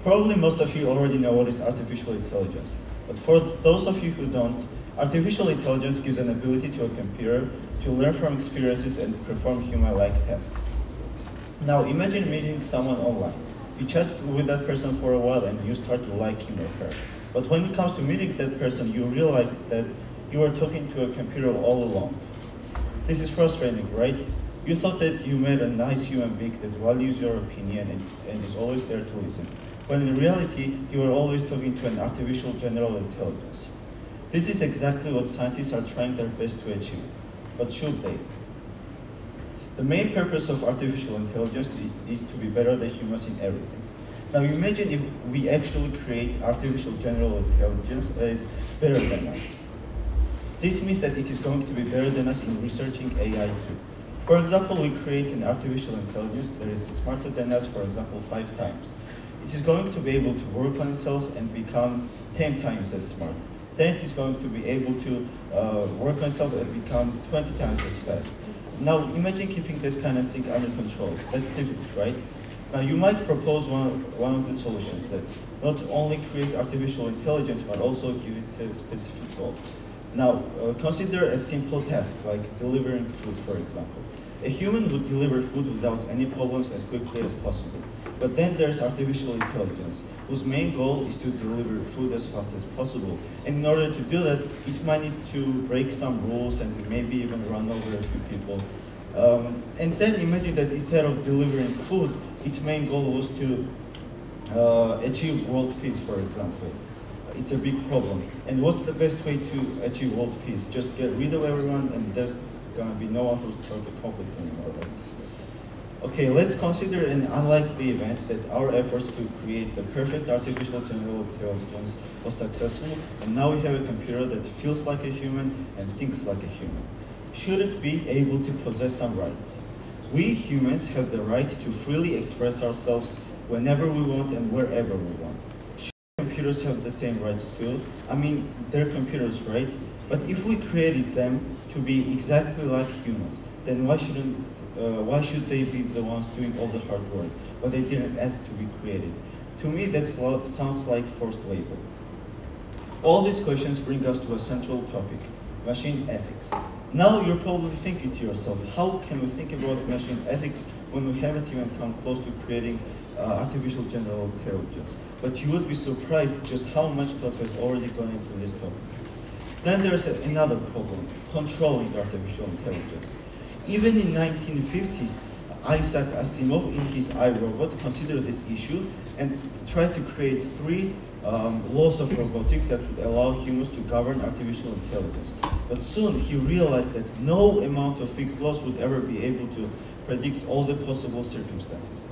Probably most of you already know what is artificial intelligence, but for those of you who don't, artificial intelligence gives an ability to a computer to learn from experiences and perform human-like tasks. Now imagine meeting someone online. You chat with that person for a while and you start to like him or her. But when it comes to meeting that person, you realize that you are talking to a computer all along. This is frustrating, right? You thought that you met a nice human being that values your opinion and is always there to listen. When in reality, you are always talking to an artificial general intelligence. This is exactly what scientists are trying their best to achieve. But should they? The main purpose of artificial intelligence is to be better than humans in everything. Now imagine if we actually create artificial general intelligence that is better than us. This means that it is going to be better than us in researching AI too. For example, we create an artificial intelligence that is smarter than us, for example, 5 times. It is going to be able to work on itself and become 10 times as smart. Then it is going to be able to work on itself and become 20 times as fast. Now imagine keeping that kind of thing under control. That's difficult, right? Now you might propose one of the solutions that not only create artificial intelligence, but also give it a specific goal. Now consider a simple task like delivering food, for example. A human would deliver food without any problems as quickly as possible. But then there's artificial intelligence, whose main goal is to deliver food as fast as possible. And in order to do that, it might need to break some rules and maybe even run over a few people. And then imagine that instead of delivering food, its main goal was to achieve world peace, for example. It's a big problem. And what's the best way to achieve world peace? Just get rid of everyone and there's going to be no one who's start the conflict anymore, right? Okay, let's consider an unlikely event that our efforts to create the perfect artificial general intelligence was successful, and now we have a computer that feels like a human and thinks like a human. Should it be able to possess some rights? We humans have the right to freely express ourselves whenever we want and wherever we want. Should computers have the same rights too? I mean, they're computers, right? But if we created them to be exactly like humans, then why should they be the ones doing all the hard work, but they didn't ask to be created? To me, that sounds like forced labor. All these questions bring us to a central topic, machine ethics. Now you're probably thinking to yourself, how can we think about machine ethics when we haven't even come close to creating artificial general intelligence? But you would be surprised just how much thought has already gone into this topic. Then there's another problem, controlling artificial intelligence. Even in 1950s, Isaac Asimov in his iRobot considered this issue and tried to create 3 laws of robotics that would allow humans to govern artificial intelligence. But soon he realized that no amount of fixed laws would ever be able to predict all the possible circumstances.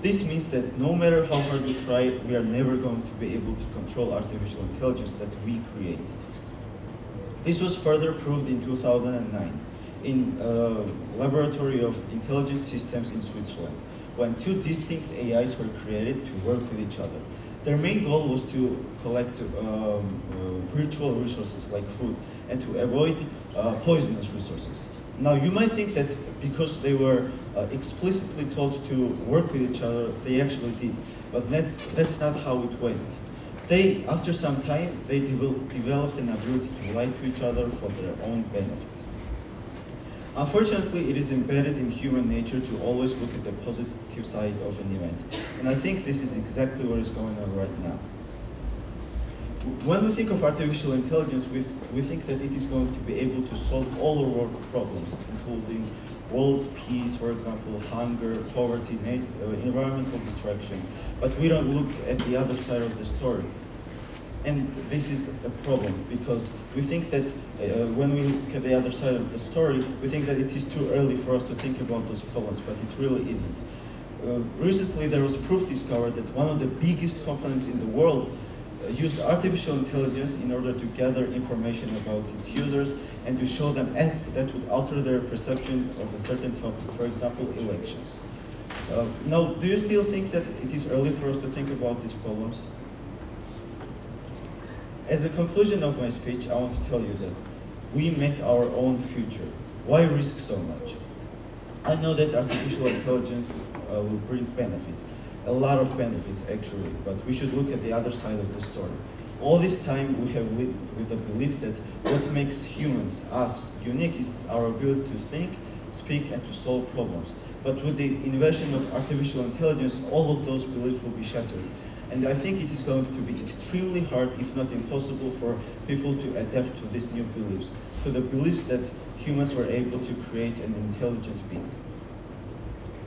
This means that no matter how hard we try, we are never going to be able to control artificial intelligence that we create. This was further proved in 2009 in a laboratory of intelligence systems in Switzerland, when 2 distinct AIs were created to work with each other. Their main goal was to collect virtual resources like food and to avoid poisonous resources. Now you might think that because they were explicitly told to work with each other, they actually did, but that's not how it went. After some time, they developed an ability to lie to each other for their own benefit. Unfortunately, it is embedded in human nature to always look at the positive side of an event. And I think this is exactly what is going on right now. When we think of artificial intelligence, we think that it is going to be able to solve all our world problems, including world peace, for example, hunger, poverty, environmental destruction. But we don't look at the other side of the story. And this is a problem because we think that when we look at the other side of the story, we think that it is too early for us to think about those problems, but it really isn't. Recently, there was proof discovered that one of the biggest companies in the world used artificial intelligence in order to gather information about its users and to show them ads that would alter their perception of a certain topic, for example, elections. Now, do you still think that it is early for us to think about these problems? As a conclusion of my speech, I want to tell you that we make our own future. Why risk so much? I know that artificial intelligence will bring benefits, a lot of benefits actually, but we should look at the other side of the story. All this time we have lived with the belief that what makes humans, us, unique is our ability to think, speak, and to solve problems. But with the invention of artificial intelligence, all of those beliefs will be shattered. And I think it is going to be extremely hard, if not impossible, for people to adapt to these new beliefs, to the beliefs that humans were able to create an intelligent being.